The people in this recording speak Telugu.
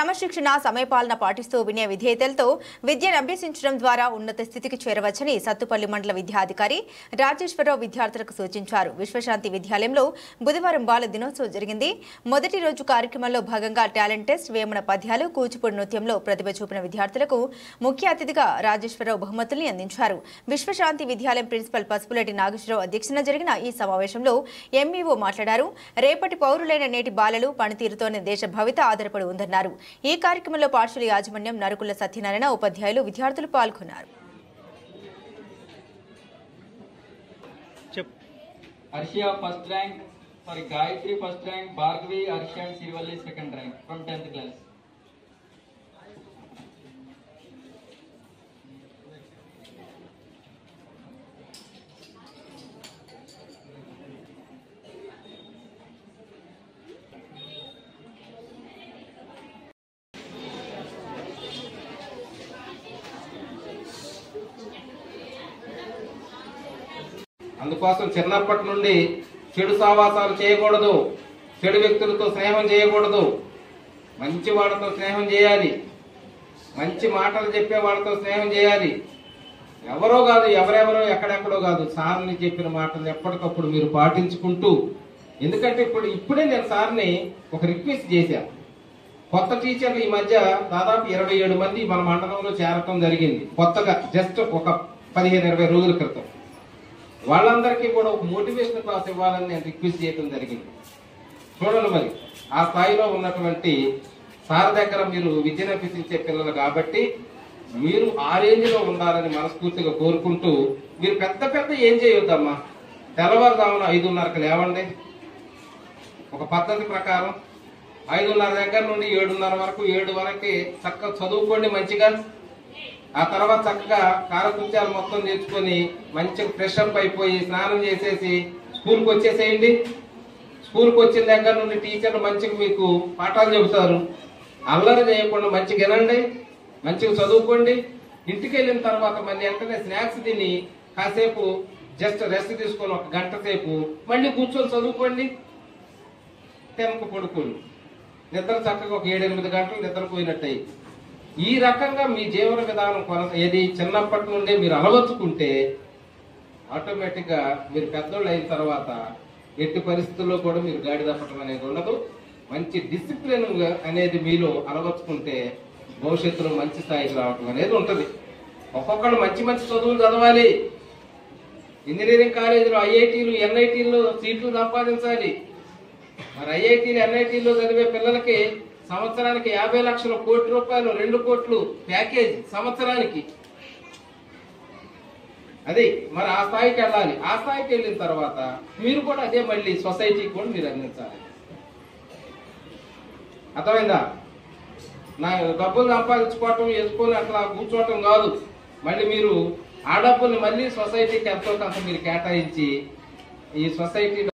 క్రమశిక్షణ సమయపాలన పాటిస్తూ వినయ విధేయతలతో విద్యను అభ్యసించడం ద్వారా ఉన్నత స్థితికి చేరవచ్చని సత్తుపల్లి మండల విద్యాధికారి రాజేశ్వరరావు విద్యార్థులకు సూచించారు. విశ్వశాంతి విద్యాలయంలో బుధవారం బాల దినోత్సవం జరిగింది. మొదటి రోజు కార్యక్రమంలో భాగంగా టాలెంట్ టెస్ట్, వేమన పద్యాలు, కూచిపూడి నృత్యంలో ప్రతిభ చూపిన విద్యార్థులకు ముఖ్య అతిథిగా రాజేశ్వరరావు బహుమతుల్ని అందించారు. విశ్వశాంతి విద్యాలయం ప్రిన్సిపల్ పసుపులేటి నాగేశ్వరరావు అధ్యక్షతన జరిగిన ఈ సమావేశంలో ఎంఈఓ మాట్లాడారు. రేపటి పౌరులైన నేటి బాలలు పనితీరుతోనే దేశ భవిత ఆధారపడి ఉందన్నారు. ఈ కార్యక్రమంలో పాఠశాల యాజమాన్యం, నరుకుల సత్యనారాయణ, ఉపాధ్యాయులు, విద్యార్థులు పాల్గొన్నారు. Arshia first rank, Gayatri first rank, Bhargavi, Arshia and Srivalli second rank from 10th class. అందుకోసం చిన్నప్పటి నుండి చెడు సావాసాలు చేయకూడదు, చెడు వ్యక్తులతో స్నేహం చేయకూడదు, మంచి వాళ్ళతో స్నేహం చేయాలి, మంచి మాటలు చెప్పే వాళ్ళతో స్నేహం చేయాలి. ఎవరో కాదు, ఎవరెవరో ఎక్కడెక్కడో కాదు, సార్ని చెప్పిన మాటలు ఎప్పటికప్పుడు మీరు పాటించుకుంటూ, ఎందుకంటే ఇప్పుడే నేను సార్ని ఒక రిక్వెస్ట్ చేశాను. కొత్త టీచర్లు ఈ మధ్య దాదాపు 27 మంది మన మండలంలో చేరటం జరిగింది. కొత్తగా జస్ట్ ఒక 15-20 రోజుల క్రితం వాళ్ళందరికీ కూడా ఒక మోటివేషన్ క్లాస్ ఇవ్వాలని నేను రిక్వెస్ట్ చేయడం జరిగింది. చూడండి, మరి ఆ స్థాయిలో ఉన్నటువంటి సార్ దగ్గర మీరు విద్యను అభ్యసించే పిల్లలు కాబట్టి మీరు ఆ రేంజ్లో ఉండాలని మనస్ఫూర్తిగా కోరుకుంటూ, మీరు పెద్ద పెద్ద ఏం చేయొద్దమ్మా. తెల్లవారుదామున 5:30కి లేవండి. ఒక పద్ధతి ప్రకారం 5:30 దగ్గర నుండి 7:30 వరకు 7 వరకు చక్కగా చదువుకోండి మంచిగా. ఆ తర్వాత చక్కగా కాలకృత్యాలు మొత్తం తెచ్చుకొని మంచిగా ఫ్రెష్ అప్ అయిపోయి స్నానం చేసేసి స్కూల్కి వచ్చేసేయండి. స్కూల్కి వచ్చిన దగ్గర నుండి టీచర్లు మంచిగా మీకు పాఠాలు చెబుతారు. అల్లరి చేయకుండా మంచిగా వినండి, మంచిగా చదువుకోండి. ఇంటికి వెళ్ళిన తర్వాత మళ్ళీ వెంటనే స్నాక్స్ తిని కాసేపు జస్ట్ రెస్ట్ తీసుకొని 1 గంట సేపు మళ్ళీ కూర్చొని చదువుకోండి. 10కు పడుకోండి. నిద్ర చక్కగా ఒక 7-8 గంటలు నిద్రపోయినట్టయి. ఈ రకంగా మీ జీవన విధానం ఏది చిన్నప్పటి నుండే మీరు అలవర్చుకుంటే ఆటోమేటిక్ గా మీరు పెద్దోళ్ళు అయిన తర్వాత ఎట్టి పరిస్థితుల్లో కూడా మీరు గాడి తప్పటం అనేది ఉండదు. మంచి డిసిప్లిన్ అనేది మీలో అలవర్చుకుంటే భవిష్యత్తులో మంచి స్థాయికి రావటం అనేది ఉంటుంది. ఒక్కొక్కళ్ళు మంచి మంచి చదువులు చదవాలి. ఇంజనీరింగ్ కాలేజీలో, ఐఐటీలు, ఎన్ఐటీల్లో సీట్లు సంపాదించాలి. మరి ఐఐటీలు, ఎన్ఐటీల్లో చదివే పిల్లలకి సంవత్సరానికి 50 లక్షల కోటి రూపాయలు, 2 కోట్లు ప్యాకేజ్ సంవత్సరానికి. అది మరి ఆ స్థాయికి వెళ్ళాలి. ఆ స్థాయికి వెళ్ళిన తర్వాత మీరు కూడా అదే మళ్ళీ సొసైటీకి కూడా మీరు అందించాలి. అర్థమైందా? నా డబ్బులు సంపాదించుకోవటం, వేసుకొని అట్లా కూర్చోవటం కాదు. మళ్ళీ మీరు ఆ డబ్బుల్ని మళ్ళీ సొసైటీకి ఎంతో కొంత మీరు కేటాయించి ఈ సొసైటీ